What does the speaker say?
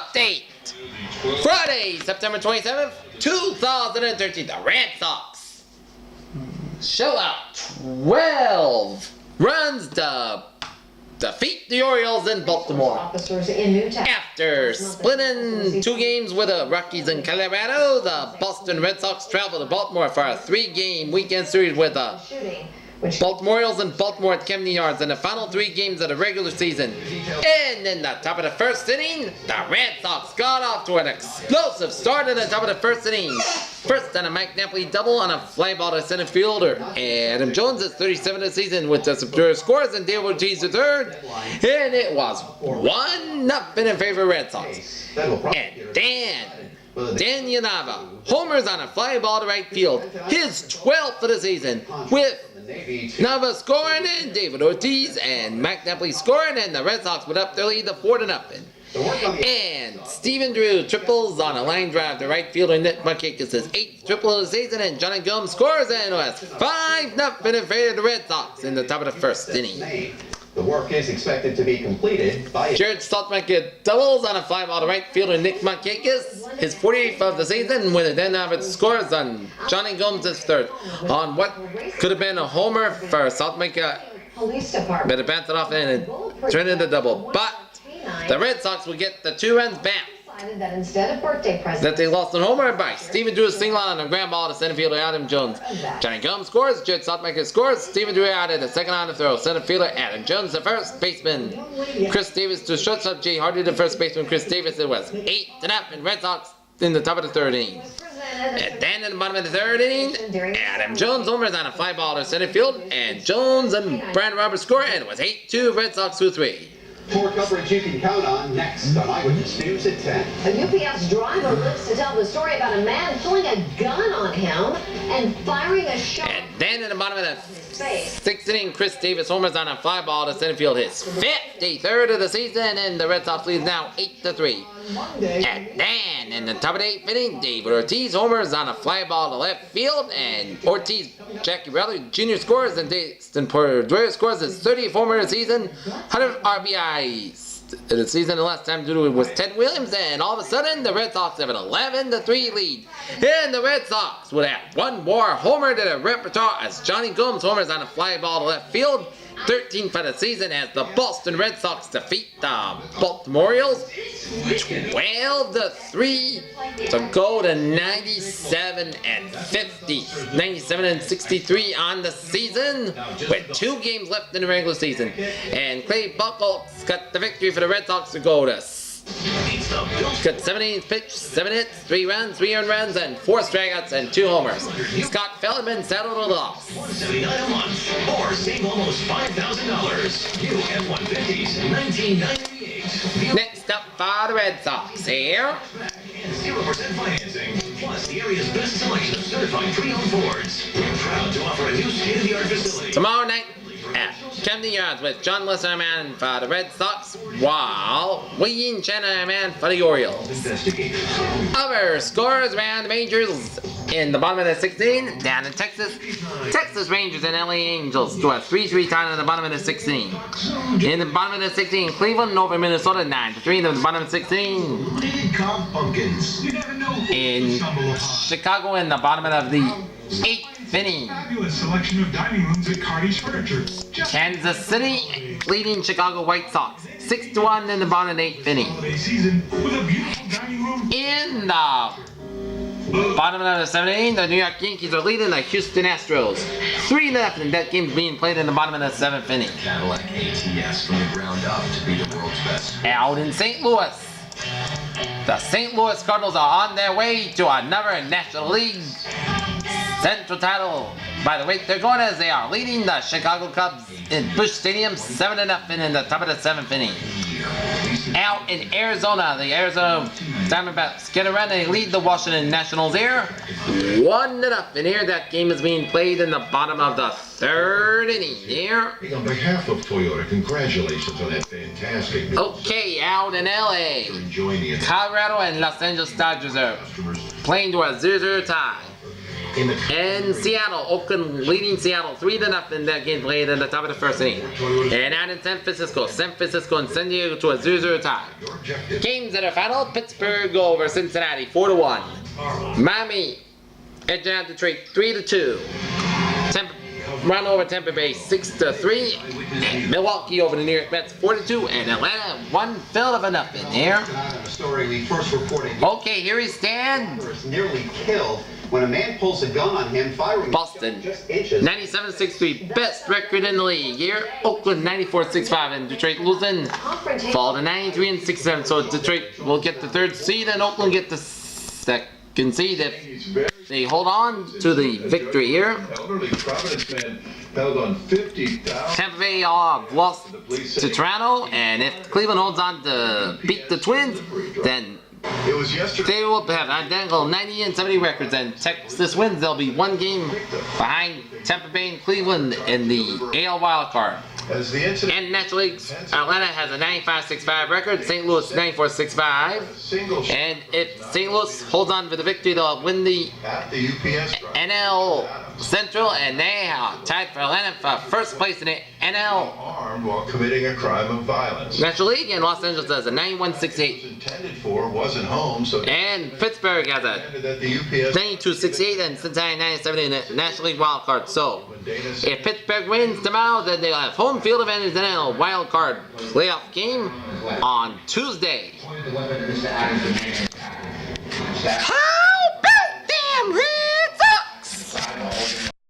Update! Friday, September 27th, 2013, the Red Sox shell out 12 runs to defeat the Orioles in Baltimore. After splitting 2 games with the Rockies in Colorado, the Boston Red Sox travel to Baltimore for a 3-game weekend series with the Baltimore Orioles in Baltimore at Camden Yards in the final 3 games of the regular season. And in the top of the first inning, the Red Sox got off to an explosive start in the top of the first inning. First on a Mike Napoli double on a fly ball to center fielder. Adam Jones is 37 of the season with the superior scores, and David Ortiz the third. And it was 1-0 in favor of Red Sox. And Dan Yanava homers on a fly ball to right field, his 12th of the season, with Nava scoring and David Ortiz and Mike Napoli scoring, and the Red Sox put up their lead to 4-0. And Stephen Drew triples on a line drive to right fielder Nick Markakis, his 8th triple of the season, and Johnny Gomes scores, and it was 5-0 in favor of the Red Sox in the top of the first inning. The work is expected to be completed by Jared Stoltmacher doubles on a fly ball to right fielder Nick Markakis, his 48th of the season, with a Dan Abbott scores on Johnny Gomes' third. On what could have been a homer for Stoltmacher, but it bounced it off and it turned into a double. But the Red Sox will get the 2 runs back that instead of birthday presents that they lost on homer by Stephen Drew single on a ground ball to center fielder Adam Jones. Johnny Gomes scores, Jared Stoltmacher scores, Stephen Drew added the second on the throw, center fielder Adam Jones the first baseman, Chris Davis to shortstop, Jay Hardy the first baseman, Chris Davis. It was 8-0 in Red Sox in the top of the third inning. And then in the bottom of the third inning, Adam Jones homers on a fly ball to center field, and Jones and Brian Roberts score, and it was 8-2 Red Sox 2-3. More coverage you can count on next on Eyewitness News at 10. A UPS driver lives to tell the story about a man pulling a gun on him and firing a shot. And then in the bottom of the 6th inning, Chris Davis homers on a fly ball to center field, his 53rd of the season, and the Red Sox lead now 8-3. And then in the top of the 8th inning, David Ortiz homers on a fly ball to left field, and Ortiz, Jackie Bradley Jr. scores, and Dustin Pedroia scores his 30th homer of the season, 100 RBIs in the season. The last time to do it was Ted Williams, and all of a sudden the Red Sox have an 11-3 lead. And the Red Sox would have one more homer to their repertoire as Johnny Gomes homers on a fly ball to left field, 13th for the season, as the Boston Red Sox defeat the Baltimore Orioles 12-3 to go to 97-63 on the season, with 2 games left in the regular season. And Clay Buchholz got the victory for the Red Sox to go to got 7 innings pitched, 7 hits, 3 runs, 3 earned runs, and 4 strikeouts and 2 homers. Scott Feldman settled the loss. $179 a month, or save almost $5,000. New F-150s, $19,998. Next up for the Red Sox here. 0% financing, plus the area's best selection of certified pre-owned Fords. We're proud to offer a new state-of-the-art facility Tomorrow night at Camden Yards with John Lesserman for the Red Sox, while Wiggins Shanahan for the Orioles. Other scores around the majors in the bottom of the 16, down in Texas, Texas Rangers and LA Angels to a 3-3 tie in the bottom of the 16. In the bottom of the 16, Cleveland over Minnesota 9-3 in the bottom of the 16. In Chicago in the bottom of the 8th inning, selection of dining rooms at Cardi's Furniture. Kansas City leading Chicago White Sox 6-1 in the bottom of the 8th inning. In the bottom of the 7th inning, the New York Yankees are leading the Houston Astros 3-0, and that game's being played in the bottom of the 7th inning. Cadillac ATS from the ground up to be the world's best. Out in St. Louis, the St. Louis Cardinals are on their way to another National League Central title. By the way, they're going as they are leading the Chicago Cubs in Busch Stadium 7-0 in the top of the 7th inning. Out in Arizona, the Arizona Diamondbacks get a run. They lead the Washington Nationals here 1-0 in here. That game is being played in the bottom of the 3rd inning here. On behalf of Toyota, congratulations on that fantastic. Okay, out in LA, Colorado and Los Angeles Dodgers are playing to a 0-0 tie. And Seattle, Oakland leading Seattle 3-0. That game played in the top of the first inning. And out in San Francisco and San Diego to a 0-0 tie. Games that are final: Pittsburgh over Cincinnati 4-1. Miami edging out Detroit 3-2. Run over Tampa Bay 6-3. And Milwaukee over the New York Mets 4-2. And Atlanta 1-0 here. Okay, here we stand. Nearly killed when a man pulls a gun on him, firing Boston just inches. 97-63, best record in the league here. Oakland 94-65, and Detroit losing fall to 93-67. So Detroit will get the third seed, and Oakland get the second seed if they hold on to the victory here. Elderly Providence man held on 50,000. Tampa Bay lost to Toronto, and if Cleveland holds on to beat the Twins, then It was yesterday. they will have identical 90-70 records, and Texas wins. They'll be one game behind Tampa Bay and Cleveland in the AL wild card. As the incident And National Leagues, Atlanta has a 95-65 record, St. Louis 94-65. single shot And if St. Louis holds on for the victory, they'll win the at the UPS drive. NL Central, and they are tied for Atlanta for first place in the NL Armed while committing a crime of violence. National League, and Los Angeles has a 91-68. Intended for wasn't home, so And Pittsburgh has a intended that the UPS 92-68, and Cincinnati 90-70 in the National League wild card. So if Pittsburgh wins tomorrow, then they'll have home field advantage in a wild card playoff game on Tuesday.